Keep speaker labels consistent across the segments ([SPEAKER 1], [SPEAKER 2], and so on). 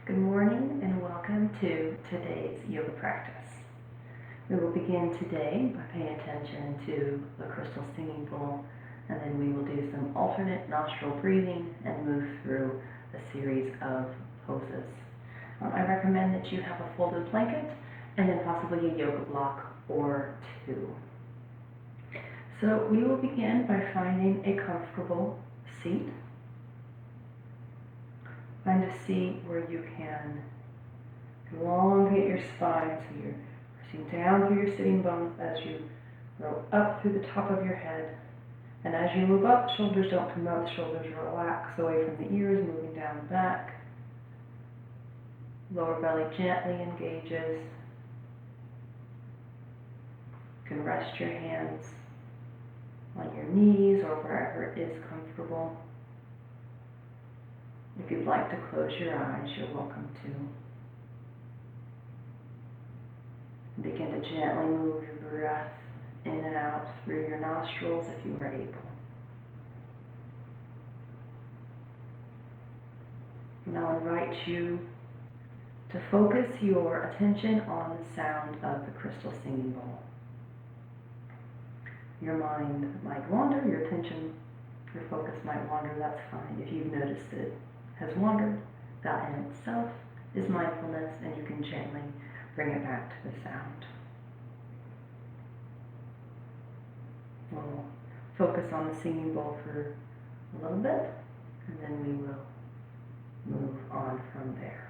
[SPEAKER 1] Good morning and welcome to today's yoga practice. We will begin today by paying attention to the crystal singing bowl, and then we will do some alternate nostril breathing and move through a series of poses. I recommend that you have a folded blanket and then possibly a yoga block or two. So we will begin by finding a comfortable seat. Find a seat where you can elongate your spine so you're pressing down through your sitting bones as you roll up through the top of your head. And as you move up, shoulders don't come out, shoulders relax away from the ears, moving down the back. Lower belly gently engages. You can rest your hands on your knees or wherever is comfortable. If you'd like to close your eyes, you're welcome to. Begin to gently move your breath in and out through your nostrils if you are able. Now I invite you to focus your attention on the sound of the crystal singing bowl. Your mind might wander, your attention, your focus might wander, that's fine. If you've noticed it has wandered, that in itself is mindfulness, and you can gently bring it back to the sound. We'll focus on the singing bowl for a little bit, and then we will move on from there.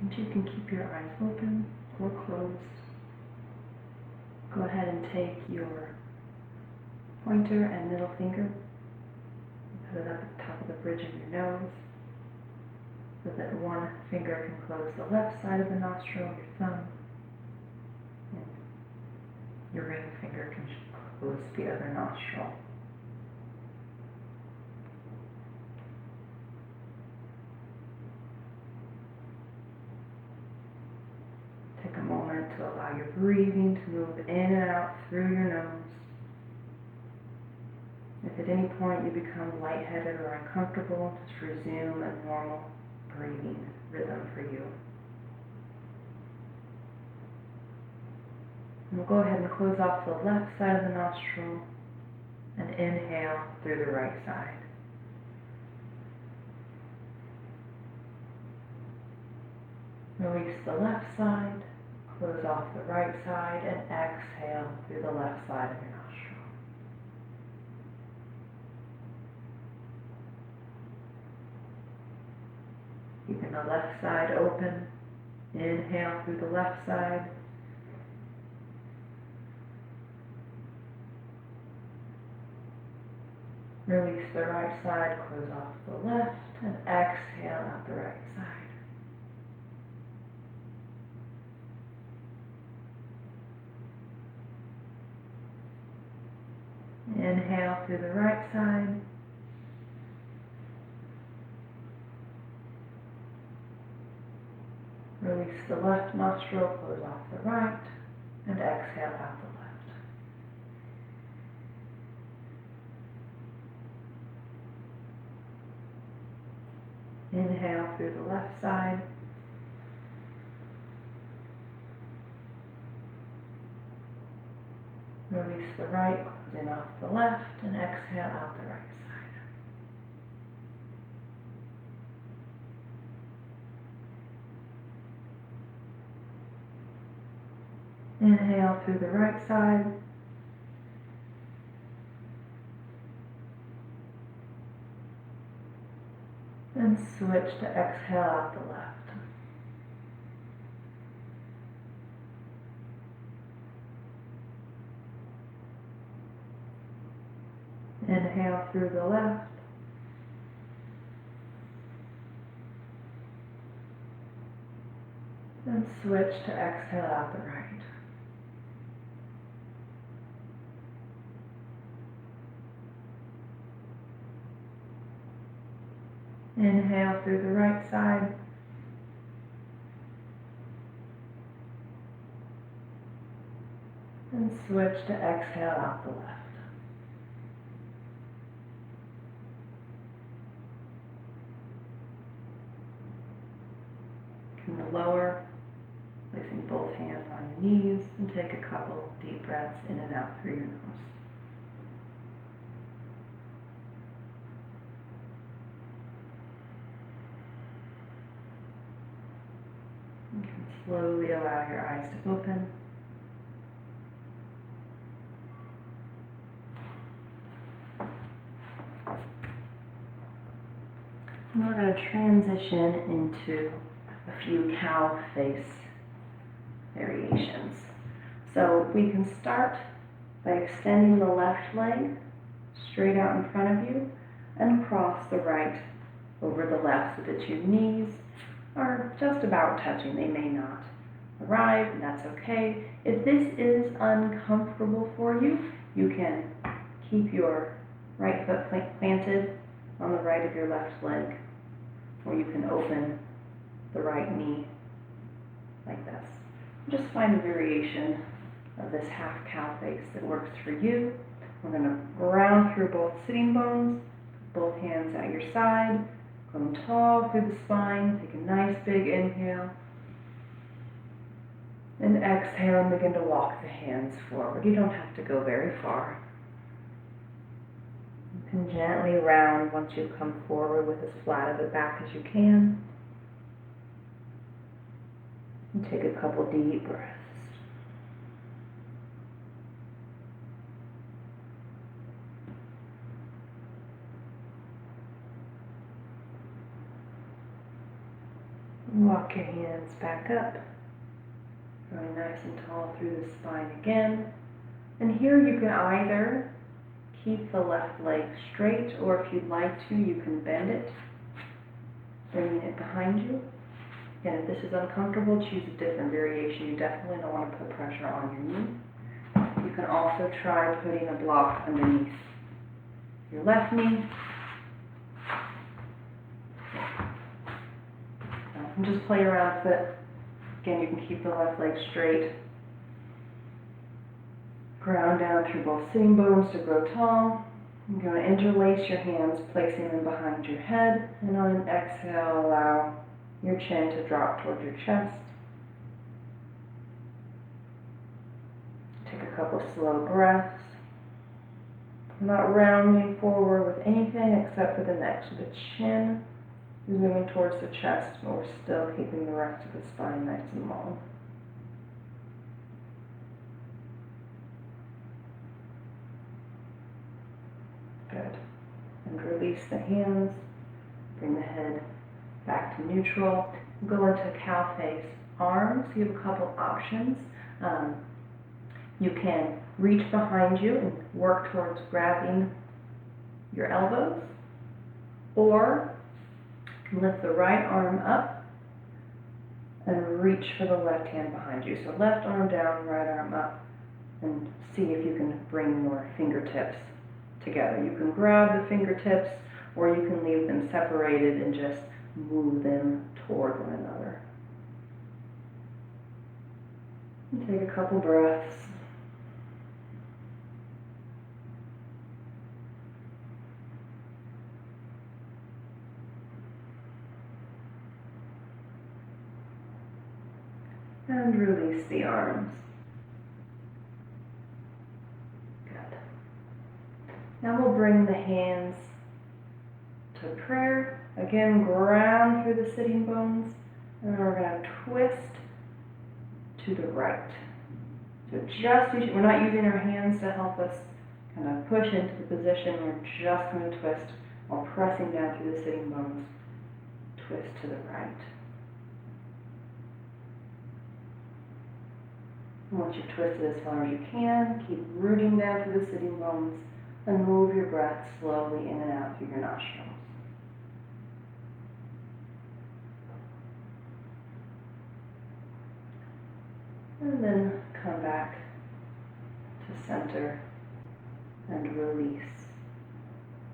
[SPEAKER 1] And you can keep your eyes open or closed. Go ahead and take your pointer and middle finger, put it up at the top of the bridge of your nose, so that one finger can close the left side of the nostril, your thumb, and your ring finger can close the other nostril. Take a moment to allow your breathing to move in and out through your nose. If at any point you become lightheaded or uncomfortable, just resume a normal breathing rhythm for you. And we'll go ahead and close off the left side of the nostril and inhale through the right side. Release the left side, close off the right side, and exhale through the left side of your nostril. Keeping the left side open, inhale through the left side. Release the right side, close off the left, and exhale out the right side. Inhale through the right side. Release the left nostril, close off the right, and exhale out the left. Inhale through the left side. Release the right, closing off the left, and exhale out the right side. Inhale through the right side. And switch to exhale out the left. Inhale through the left. And switch to exhale out the right. Inhale through the right side. And switch to exhale out the left. From the lower, placing both hands on your knees, and take a couple deep breaths in and out through your nose. You can slowly allow your eyes to open. And we're going to transition into a few cow face variations. So we can start by extending the left leg straight out in front of you and cross the right over the left so that your knees are just about touching. They may not arrive, and that's okay. If this is uncomfortable for you, you can keep your right foot planted on the right of your left leg, or you can open the right knee like this. Just find a variation of this half cow face that works for you. We're going to ground through both sitting bones, both hands at your side, come tall through the spine, take a nice big inhale, and exhale and begin to walk the hands forward. You don't have to go very far. You can gently round once you come forward with as flat of a back as you can. And take a couple deep breaths. Walk your hands back up, going nice and tall through the spine again. And here you can either keep the left leg straight, or if you'd like to, you can bend it, bringing it behind you. Again, if this is uncomfortable, choose a different variation. You definitely don't want to put pressure on your knee. You can also try putting a block underneath your left knee. And just play around with it. Again, you can keep the left leg straight. Ground down through both sitting bones to grow tall. You're going to interlace your hands, placing them behind your head. And on an exhale, allow your chin to drop towards your chest. Take a couple slow breaths. I'm not rounding forward with anything except for the neck. So the chin is moving towards the chest, but we're still keeping the rest of the spine nice and long. Good. And release the hands. Bring the head back to neutral. We'll go into cow face arms. You have a couple options. You can reach behind you and work towards grabbing your elbows, or you can lift the right arm up and reach for the left hand behind you. So left arm down, right arm up, and see if you can bring your fingertips together. You can grab the fingertips, or you can leave them separated and just move them toward one another. And take a couple breaths. And release the arms. Good. Now we'll bring the hands to prayer. Again, ground through the sitting bones. And then we're going to twist to the right. So we're not using our hands to help us kind of push into the position. We're just going to twist while pressing down through the sitting bones. Twist to the right. And once you've twisted as far as you can, keep rooting down through the sitting bones and move your breath slowly in and out through your nostrils. And then come back to center and release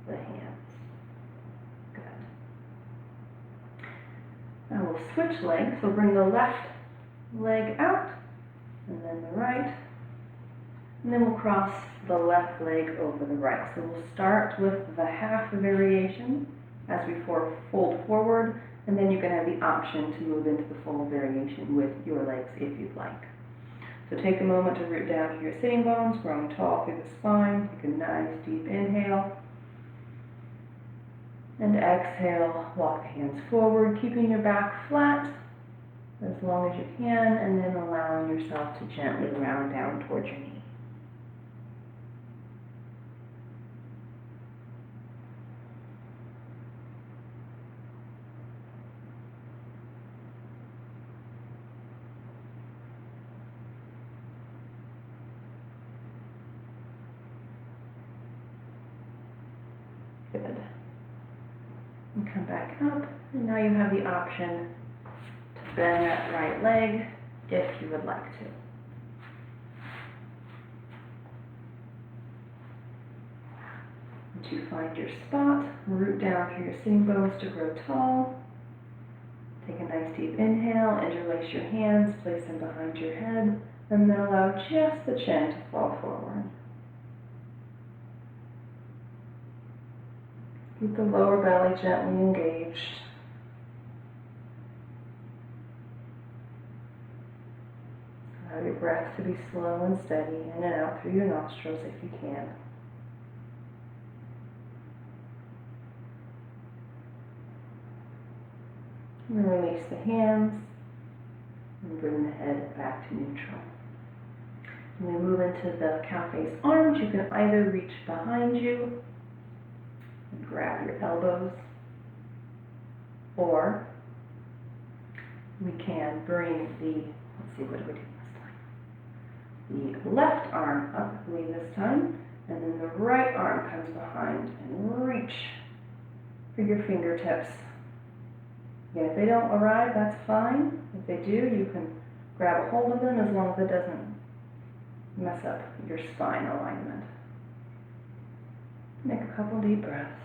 [SPEAKER 1] the hands. Good. Now we'll switch legs. We'll bring the left leg out and then the right. And then we'll cross the left leg over the right. So we'll start with the half variation as we fold forward, and then you can have the option to move into the full variation with your legs if you'd like. So take a moment to root down through your sitting bones, growing tall through the spine. Take a nice deep inhale. And exhale, walk the hands forward, keeping your back flat as long as you can, and then allowing yourself to gently round down towards your knee. Good. And come back up, and now you have the option to bend that right leg if you would like to. Once you find your spot, root down through your sitting bones to grow tall. Take a nice deep inhale, interlace your hands, place them behind your head, and then allow just the chin to fall forward. Keep the lower belly gently engaged. Allow your breath to be slow and steady in and out through your nostrils if you can. And release the hands and bring the head back to neutral. When we move into the cow-face arms, you can either reach behind you and grab your elbows, or we can bring let's see, what do we do this time? The left arm up, I believe this time, and then the right arm comes behind and reach for your fingertips. Again, if they don't arrive, that's fine. If they do, you can grab a hold of them as long as it doesn't mess up your spine alignment. Make a couple deep breaths.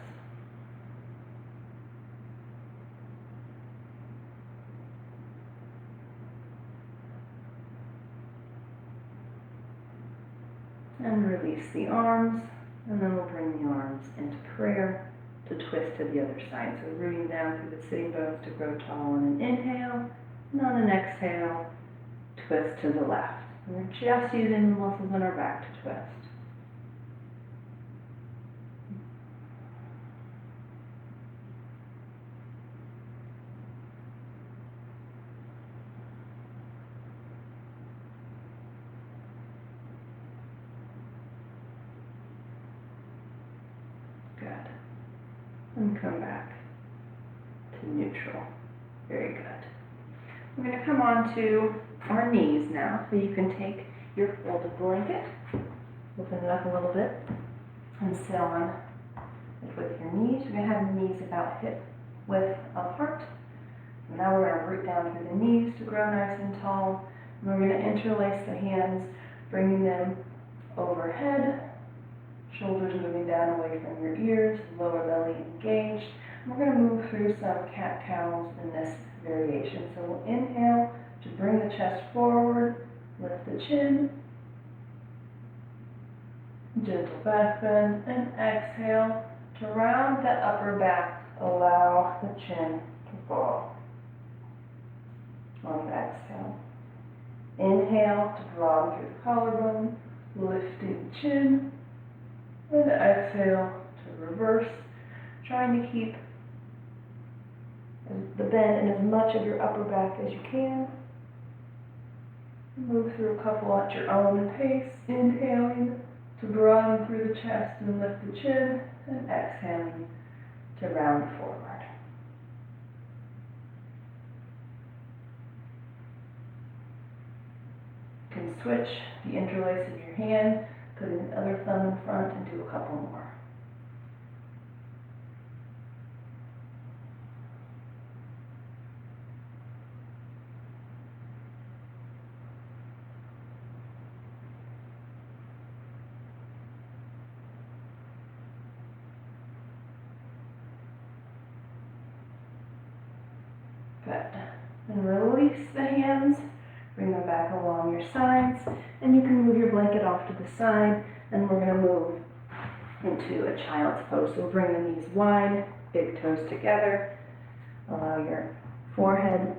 [SPEAKER 1] And release the arms, and then we'll bring the arms into prayer to twist to the other side. So rooting down through the sitting bones to grow tall on an inhale, and on an exhale, twist to the left. And we're just using the muscles in our back to twist. Good. And come back to neutral. Very good. We're going to come on to our knees now. So you can take your folded blanket, open it up a little bit, and sit on it with your knees. You're going to have the knees about hip width apart. And now we're going to root down through the knees to grow nice and tall. And we're going to interlace the hands, bringing them overhead. Shoulders moving down away from your ears, lower belly engaged. And we're going to move through some cat-cows in this variation. So we'll inhale to bring the chest forward, Lift the chin. Gentle back bend, and exhale to round the upper back. Allow the chin to fall. On the exhale. Inhale to broaden through the collarbone, lifting the chin, and exhale to reverse, trying to keep the bend in as much of your upper back as you can. Move through a couple at your own pace, inhaling to broaden through the chest and lift the chin, and exhaling to round forward. You can switch the interlace of your hand, putting the other thumb in front, and do a couple more. Good. And release the hands. Bring them back along your sides. And you can move your blanket off to the side. And we're going to move into a child's pose. So we'll bring the knees wide, big toes together. Allow your forehead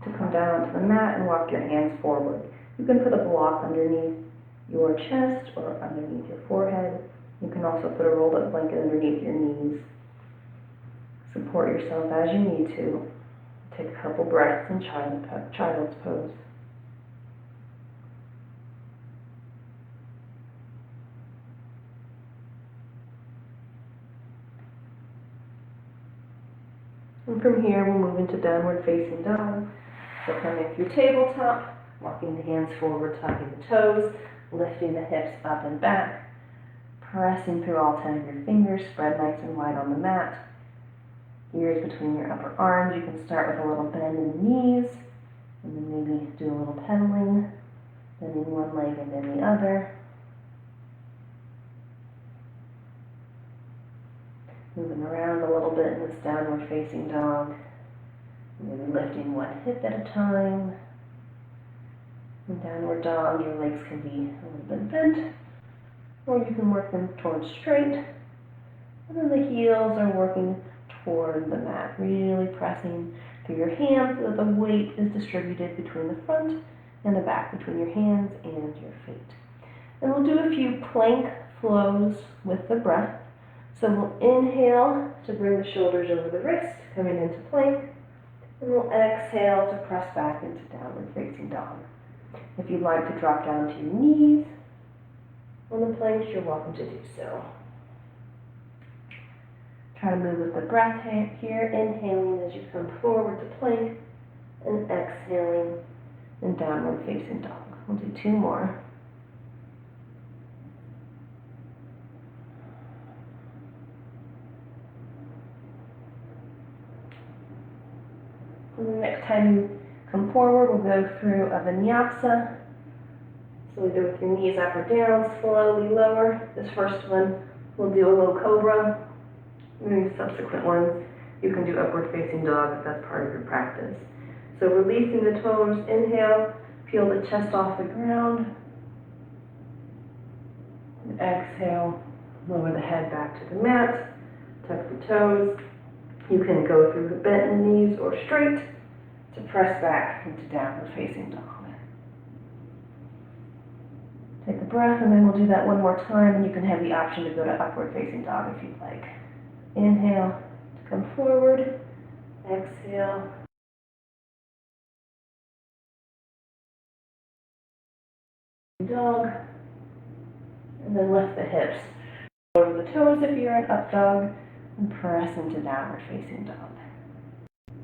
[SPEAKER 1] to come down onto the mat and walk your hands forward. You can put a block underneath your chest or underneath your forehead. You can also put a rolled up blanket underneath your knees. Support yourself as you need to. Take a couple breaths in child's pose. And from here, we'll move into downward facing dog. So coming through tabletop, walking the hands forward, tucking the toes, lifting the hips up and back, pressing through all 10 of your fingers, spread nice and wide on the mat. Ears between your upper arms. You can start with a little bend in the knees, and then maybe do a little pedaling, bending one leg and then the other. Moving around a little bit in this downward facing dog. Maybe lifting one hip at a time. In downward dog, your legs can be a little bit bent, or you can work them towards straight. And then the heels are working toward the mat, really pressing through your hands so that the weight is distributed between the front and the back, between your hands and your feet. And we'll do a few plank flows with the breath. So we'll inhale to bring the shoulders over the wrist, coming into plank, and we'll exhale to press back into downward facing dog. If you'd like to drop down to your knees on the planks, you're welcome to do so. Try to move with the breath here, inhaling as you come forward to plank, and exhaling in downward facing dog. We'll do 2 more. And the next time you come forward, we'll go through a vinyasa. So either with your knees up or down, slowly lower. This first one, we'll do a low cobra. And the subsequent ones, you can do upward facing dog if that's part of your practice. So releasing the toes, inhale, peel the chest off the ground. And exhale, lower the head back to the mat, tuck the toes. You can go through the bent knees or straight to press back into downward facing dog. Take a breath, and then we'll do that one more time, and you can have the option to go to upward facing dog if you'd like. Inhale to come forward, exhale. Dog, and then lift the hips over the toes if you're in up dog, and press into downward facing dog.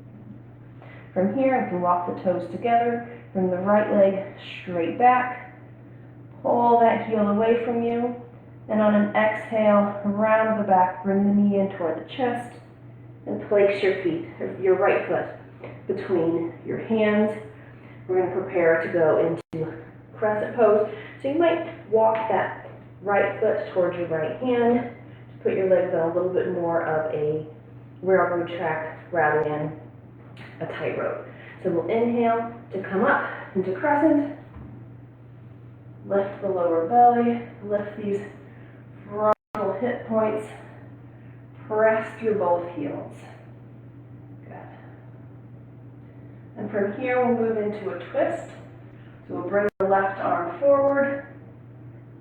[SPEAKER 1] From here, you can walk the toes together, bring the right leg straight back, pull that heel away from you, and on an exhale, round the back, bring the knee in toward the chest, and place your feet, your right foot, between your hands. We're going to prepare to go into crescent pose. So you might walk that right foot towards your right hand, to put your legs on a little bit more of a railroad track rather than a tightrope. So we'll inhale to come up into crescent, Lift the lower belly, lift these frontal hip points, press through both heels. Good. And from here, we'll move into a twist. So we'll bring the left arm forward,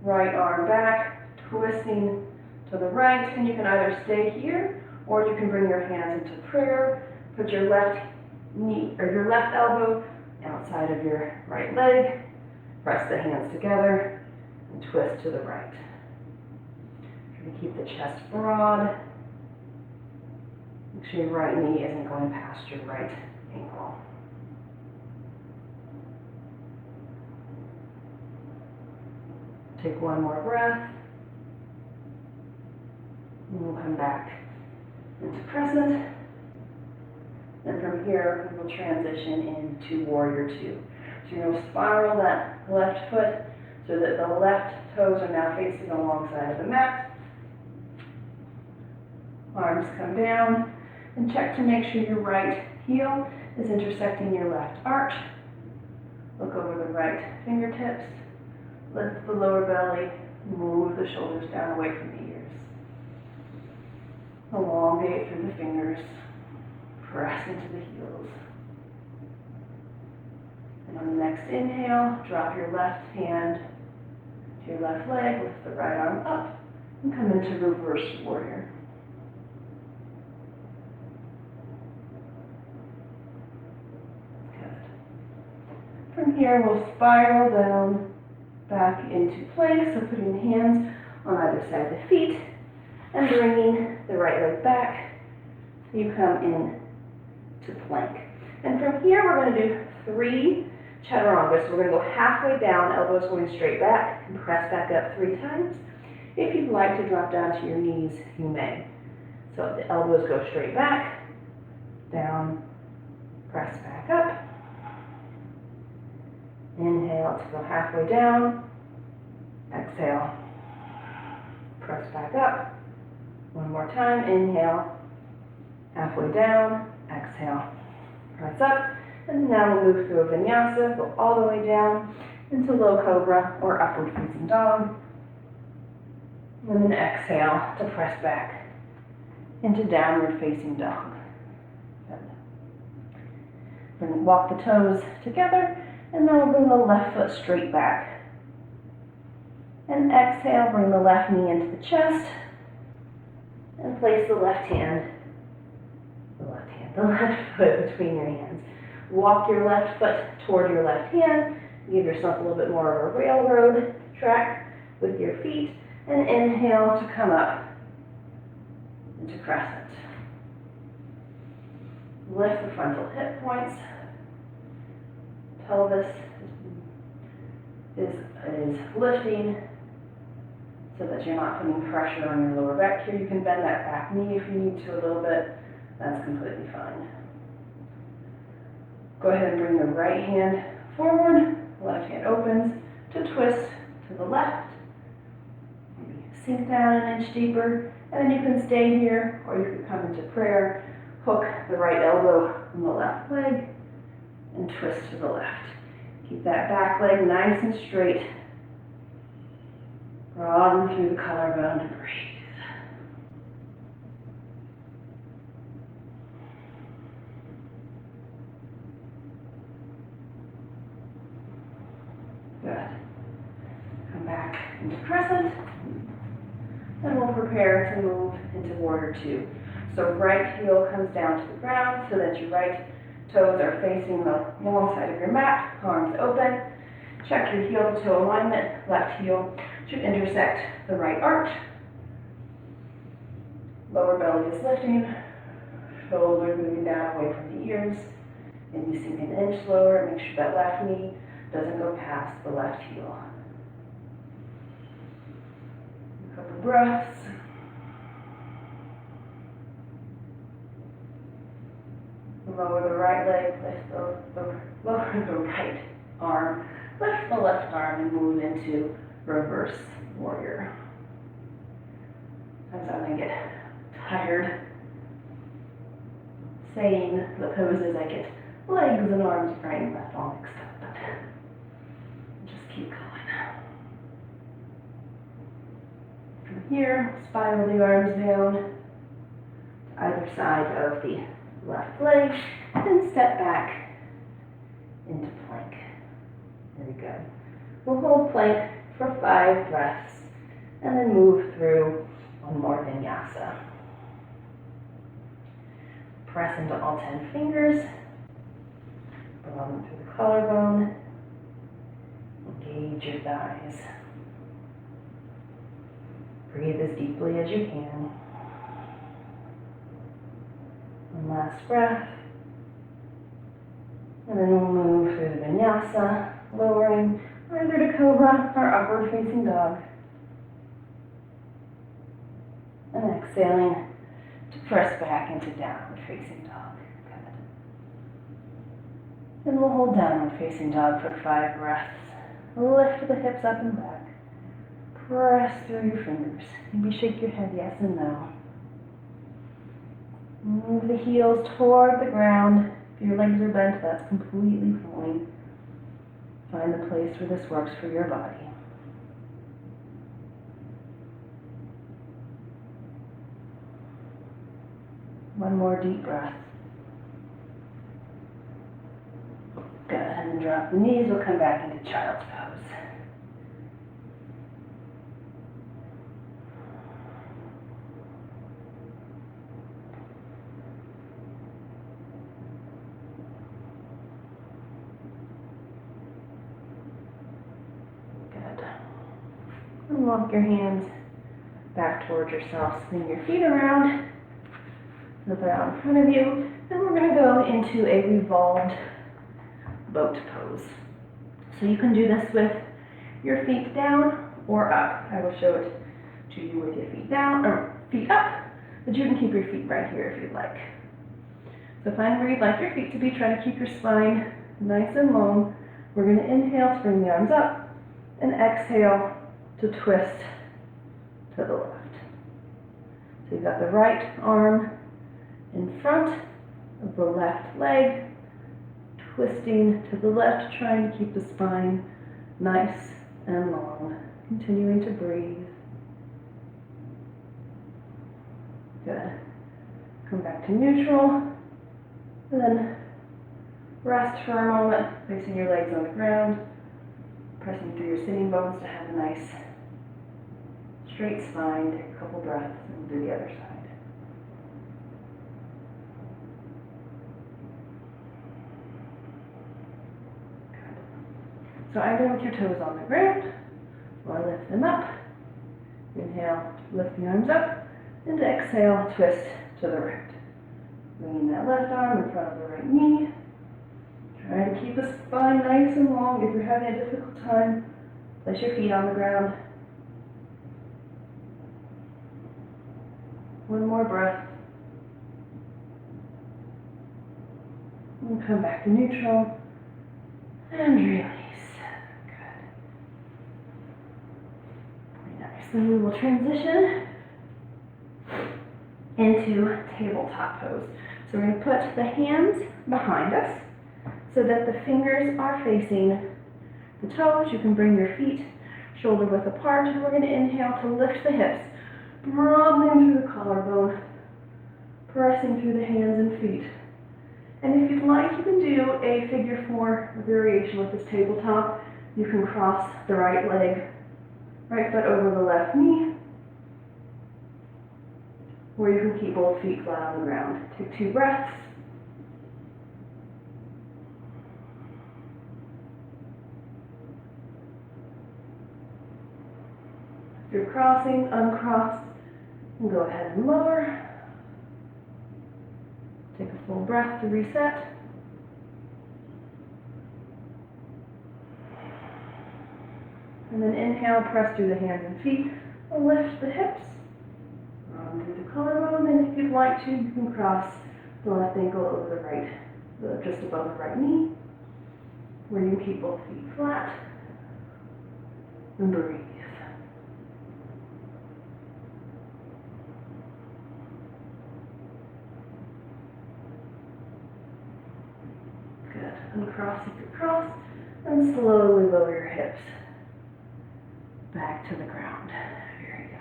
[SPEAKER 1] right arm back, twisting to the right, and you can either stay here, or you can bring your hands into prayer, put your left knee, or your left elbow outside of your right leg, press the hands together, and twist to the right. Try to keep the chest broad. Make sure your right knee isn't going past your right ankle. Take one more breath. And we'll come back into crescent. And from here, we will transition into warrior two. So you're going to spiral that left foot so that the left toes are now facing alongside of the mat. Arms come down. And check to make sure your right heel is intersecting your left arch. Look over the right fingertips. Lift the lower belly. Move the shoulders down away from the ears. Elongate through the fingers. Press into the heels. And on the next inhale, drop your left hand to your left leg, lift the right arm up, and come into reverse warrior. Good. From here, we'll spiral down back into plank, so putting the hands on either side of the feet and bringing the right leg back. You come in to plank. And from here, we're going to do 3 chaturangas. So we're going to go halfway down, elbows going straight back, and press back up 3 times. If you'd like to drop down to your knees, you may. So the elbows go straight back, down, press back up. Inhale to go halfway down. Exhale. Press back up. One more time. Inhale. Halfway down. Exhale. Press up. And now we'll move through a vinyasa. Go all the way down into low cobra or upward facing dog. And then exhale to press back into downward facing dog. Good. Then walk the toes together. And then we'll bring the left foot straight back. And exhale, bring the left knee into the chest. And place the left foot between your hands. Walk your left foot toward your left hand. Give yourself a little bit more of a railroad track with your feet. And inhale to come up into crescent. Lift the frontal hip points. Pelvis is lifting so that you're not putting pressure on your lower back here. You can bend that back knee if you need to a little bit. That's completely fine. Go ahead and bring the right hand forward. Left hand opens to twist to the left. Maybe sink down an inch deeper. And then you can stay here or you can come into prayer. Hook the right elbow on the left leg. And twist to the left. Keep that back leg nice and straight. Broaden through the collarbone and breathe. Good. Come back into crescent. And we'll prepare to move into warrior two. So right heel comes down to the ground so that your right toes are facing the long side of your mat, arms open. Check your heel to toe alignment. Left heel should intersect the right arch. Lower belly is lifting. Shoulders moving down away from the ears. Maybe sink an inch lower. Make sure that left knee doesn't go past the left heel. A couple breaths. Lower the right leg, lift lower the right arm, lift the left arm, and move into reverse warrior. Sometimes I get tired saying the poses, I get legs and arms right and left all mixed up, but just keep going. here, spiral the arms down to either side of the left leg, and step back into plank. Very good. We'll hold plank for 5 breaths, and then move through one more vinyasa. Press into all 10 fingers, draw them through the collarbone, engage your thighs. Breathe as deeply as you can. One last breath. And then we'll move through the vinyasa, lowering either to cobra or upward facing dog. And exhaling to press back into downward facing dog. Good. Then we'll hold downward facing dog for 5 breaths. Lift the hips up and back. Press through your fingers. Maybe shake your head yes and no. Move the heels toward the ground. If your legs are bent, that's completely fine. Find the place where this works for your body. One more deep breath. Good, and then drop the knees. We'll come back into child's pose. And walk your hands back towards yourself. Swing your feet around. Look out in front of you. Then we're going to go into a revolved boat pose. So you can do this with your feet down or up. I will show it to you with your feet down or feet up, but you can keep your feet right here if you'd like. So find where you'd like your feet to be. Try to keep your spine nice and long. We're going to inhale, bring the arms up, and exhale to twist to the left. So you've got the right arm in front of the left leg, twisting to the left, trying to keep the spine nice and long. Continuing to breathe. Good. Come back to neutral, and then rest for a moment, placing your legs on the ground, pressing through your sitting bones to have a nice straight spine. Take a couple breaths and do the other side. Good. So either with your toes on the ground or lift them up. Inhale, lift the arms up, and exhale, twist to the right. Bringing that left arm in front of the right knee. Try to keep the spine nice and long. If you're having a difficult time, place your feet on the ground. One more breath. And come back to neutral. And release. Good. Very nice. Then we will transition into tabletop pose. So we're going to put the hands behind us so that the fingers are facing the toes. You can bring your feet shoulder width apart. And we're going to inhale to lift the hips, broadening through the collarbone, pressing through the hands and feet. And if you'd like, you can do a figure 4 variation with this tabletop. You can cross the right leg, right foot over the left knee, or you can keep both feet flat on the ground. Take 2 breaths. If you're crossing, uncross, and go ahead and lower. Take a full breath to reset. And then inhale, press through the hands and feet, lift the hips, round through the collarbone, and if you'd like to, you can cross the left ankle over the right, just above the right knee, where you keep both feet flat, and breathe. Good. Uncross if you cross, and slowly lower your hips back to the ground. Very good.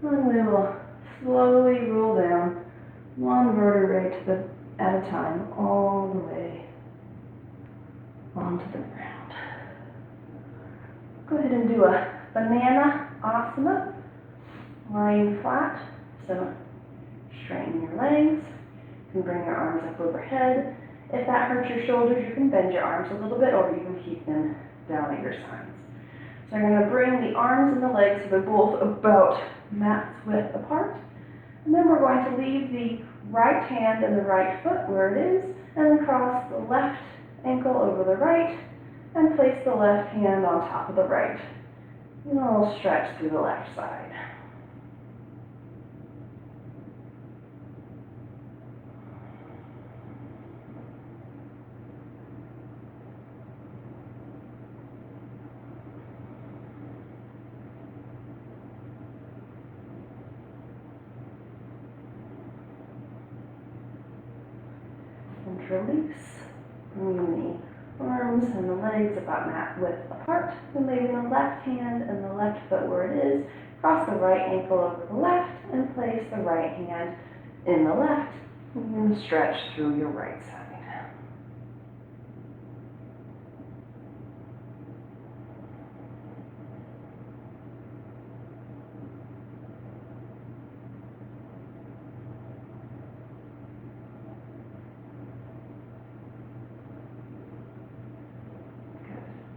[SPEAKER 1] And we will slowly roll down one vertebrae at a time, all the way onto the ground. Go ahead and do a banana asana, lying flat. So straighten your legs. You can bring your arms up overhead. If that hurts your shoulders, you can bend your arms a little bit, or you can keep them down at your sides. So you're going to bring the arms and the legs so they're both about mat's width apart. And then we're going to leave the right hand and the right foot where it is, and then cross the left ankle over the right, and place the left hand on top of the right. And a little stretch through the left side. And release. Bringing the arms and the legs about mat width apart, and leaving the left hand and the left foot where it is. Cross the right ankle over the left and place the right hand in the left, and stretch through your right side.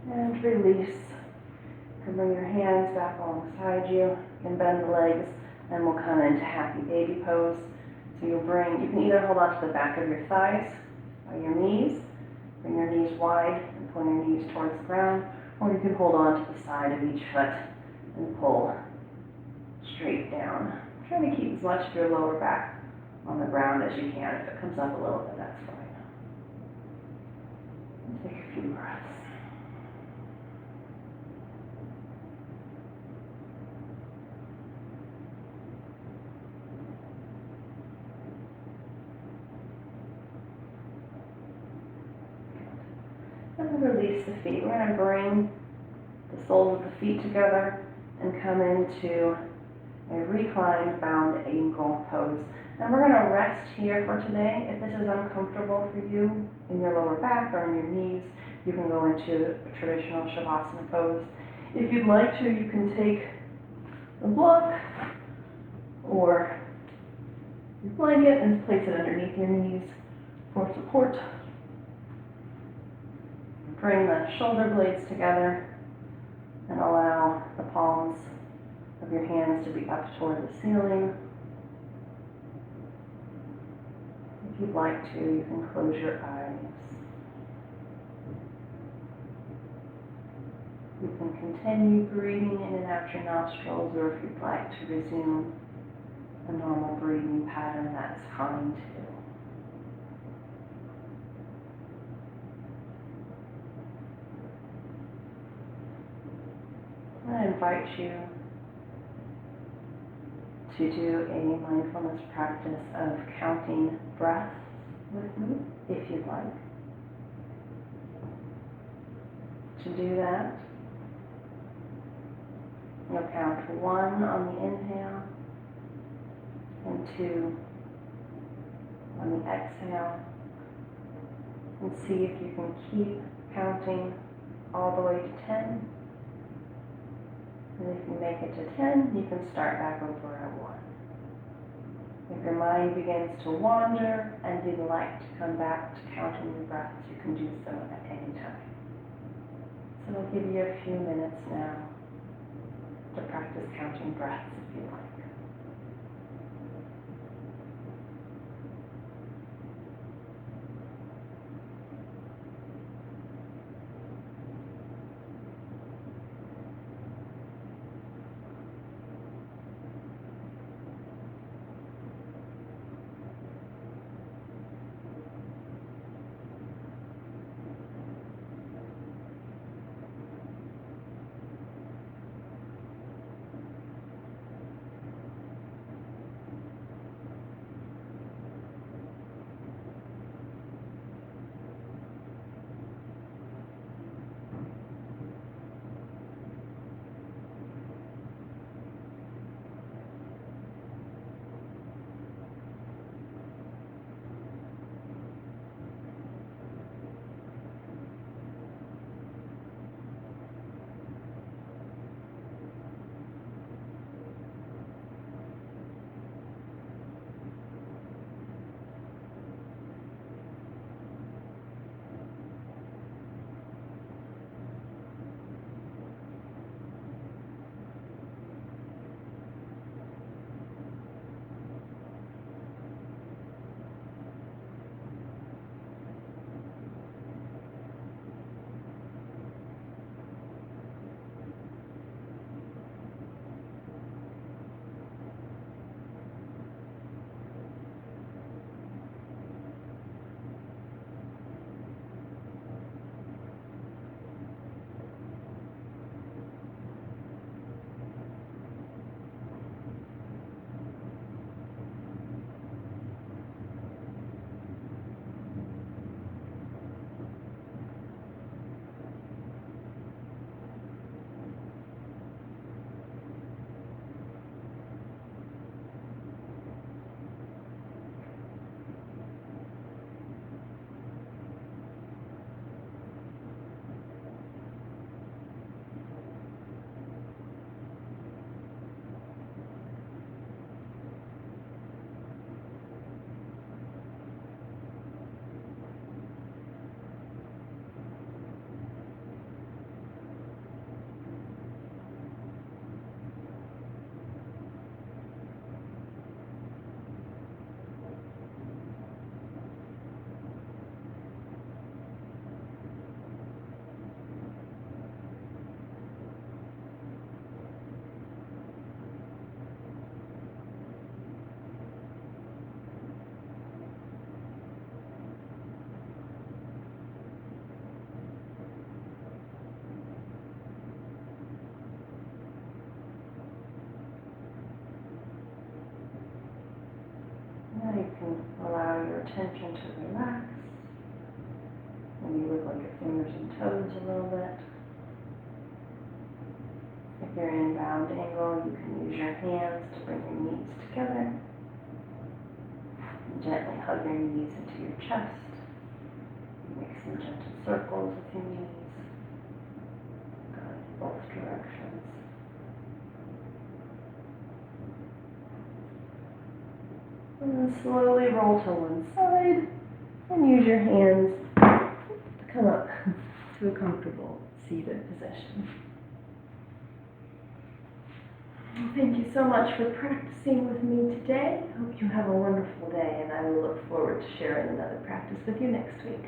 [SPEAKER 1] And release. You can bring your hands back alongside you. You can bend the legs, and we'll come into happy baby pose. So you can either hold on to the back of your thighs by your knees, bring your knees wide and pull your knees towards the ground, or you can hold on to the side of each foot and pull straight down. Try to keep as much of your lower back on the ground as you can. If it comes up a little bit, that's fine. And take a few breaths. And release the feet. We're going to bring the soles of the feet together and come into a reclined bound ankle pose. And we're going to rest here for today. If this is uncomfortable for you in your lower back or in your knees, you can go into a traditional Shavasana pose. If you'd like to, you can take a block or your blanket and place it underneath your knees for support. Bring the shoulder blades together and allow the palms of your hands to be up toward the ceiling. If you'd like to, you can close your eyes. You can continue breathing in and out your nostrils, or if you'd like to resume a normal breathing pattern, that's fine too. I invite you to do a mindfulness practice of counting breaths with me, if you'd like. To do that, you'll count 1 on the inhale and 2 on the exhale, and see if you can keep counting all the way to 10. And if you make it to 10, you can start back over at 1. If your mind begins to wander and you'd like to come back to counting your breaths, you can do so at any time. So I'll give you a few minutes now to practice counting breaths if you like. attention to relax. Maybe wiggle your fingers and toes a little bit. If you're in round angle, you can use your hands to bring your knees together. And gently hug your knees into your chest. Make some gentle circles with your knees. Go in both directions. And then slowly roll to one side and use your hands to come up to a comfortable seated position. Thank you so much for practicing with me today. Hope you have a wonderful day, and I will look forward to sharing another practice with you next week.